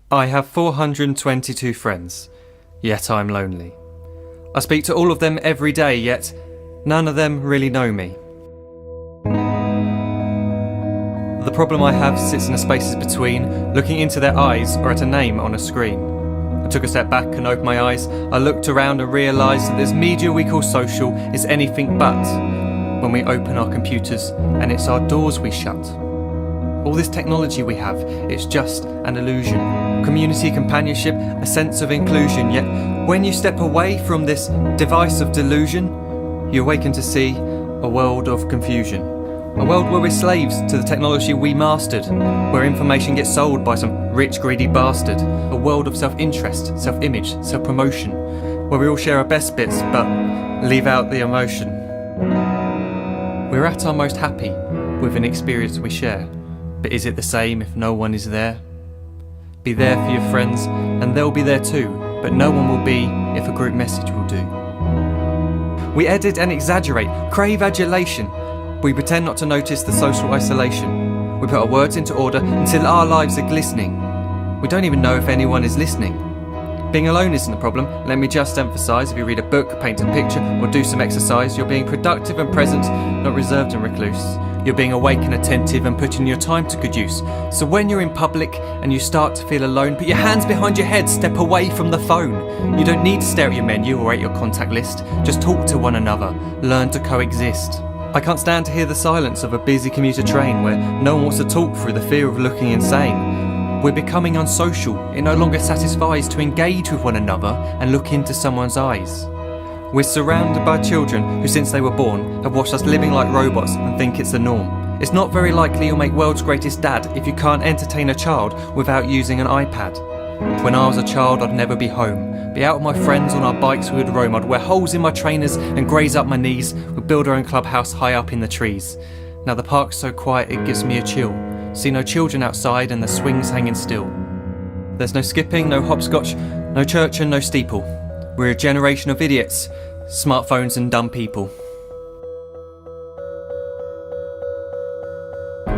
I have 422 friends, yet I'm lonely. I speak to all of them every day, yet none of them really know me. The problem I have sits in the spaces between looking into their eyes or at a name on a screen. I took a step back and opened my eyes. I looked around and realised that this media we call social is anything but when we open our computers and it's our doors we shut. All this technology we have, it's just an illusion. Community, companionship, a sense of inclusion. Yet when you step away from this device of delusion, you awaken to see a world of confusion. A world where we're slaves to the technology we mastered, where information gets sold by some rich, greedy bastard. A world of self-interest, self-image, self-promotion, where we all share our best bits but leave out the emotion. We're at our most happy with an experience we share, but is it the same if no one is there? Be there for your friends and they'll be there too, but no one will be if a group message will do. We edit and exaggerate, crave adulation. We pretend not to notice the social isolation. We put our words into order until our lives are glistening. We don't even know if anyone is listening. Being alone isn't the problem. Let me just emphasise, if you read a book, paint a picture, or do some exercise, you're being productive and present, not reserved and recluse. You're being awake and attentive and putting your time to good use. So when you're in public and you start to feel alone, put your hands behind your head, step away from the phone. You don't need to stare at your menu or at your contact list. Just talk to one another. Learn to coexist. I can't stand to hear the silence of a busy commuter train where no one wants to talk through the fear of looking insane. We're becoming unsocial. It no longer satisfies to engage with one another and look into someone's eyes. We're surrounded by children who, since they were born, have watched us living like robots and think it's the norm. It's not very likely you'll make world's greatest dad if you can't entertain a child without using an iPad. When I was a child, I'd never be home. Be out with my friends on our bikes we would roam. I'd wear holes in my trainers and graze up my knees. We'd build our own clubhouse high up in the trees. Now the park's so quiet it gives me a chill. See no children outside and the swings hanging still. There's no skipping, no hopscotch, no church and no steeple. We're a generation of idiots, smartphones and dumb people.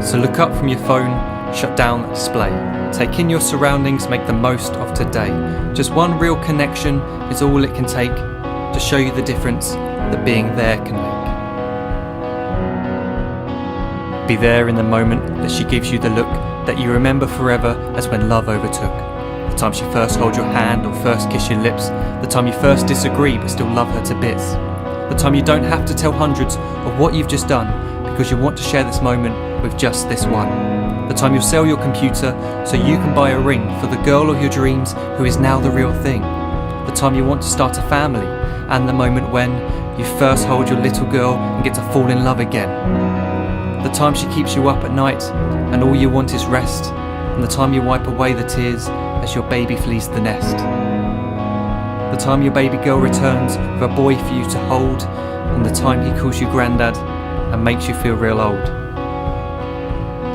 So look up from your phone, shut down the display. Take in your surroundings, make the most of today. Just one real connection is all it can take to show you the difference that being there can make. Be there in the moment that she gives you the look that you remember forever as when love overtook. The time she first holds your hand or first kiss your lips. The time you first disagree but still love her to bits. The time you don't have to tell hundreds of what you've just done because you want to share this moment with just this one. The time you'll sell your computer so you can buy a ring for the girl of your dreams who is now the real thing. The time you want to start a family, and the moment when you first hold your little girl and get to fall in love again. The time she keeps you up at night and all you want is rest, and the time you wipe away the tears as your baby flees the nest. The time your baby girl returns with a boy for you to hold, and the time he calls you granddad and makes you feel real old.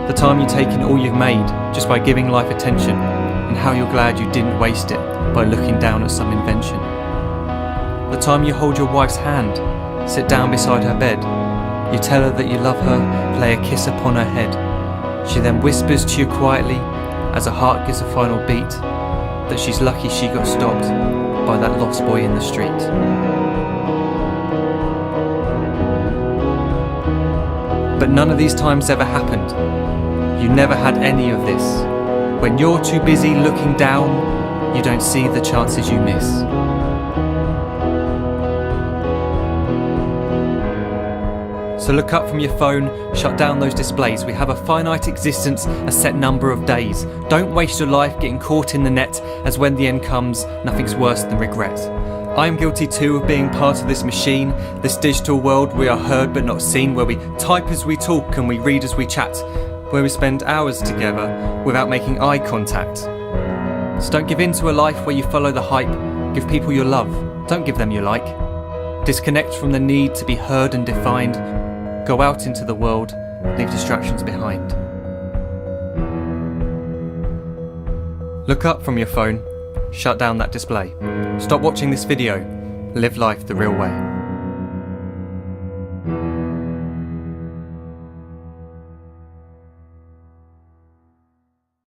The time you take in all you've made just by giving life attention, and how you're glad you didn't waste it by looking down at some invention. The time you hold your wife's hand, sit down beside her bed, you tell her that you love her, lay a kiss upon her head. She then whispers to you quietly, as her heart gives a final beat, that she's lucky she got stopped by that lost boy in the street. But none of these times ever happened. You never had any of this. When you're too busy looking down, you don't see the chances you miss. So look up from your phone, shut down those displays. We have a finite existence, a set number of days. Don't waste your life getting caught in the net, as when the end comes, nothing's worse than regret. I am guilty too of being part of this machine, this digital world we are heard but not seen, where we type as we talk and we read as we chat, where we spend hours together without making eye contact. So don't give in to a life where you follow the hype. Give people your love, don't give them your like. Disconnect from the need to be heard and defined. Go out into the world, leave distractions behind. Look up from your phone, shut down that display. Stop watching this video, live life the real way.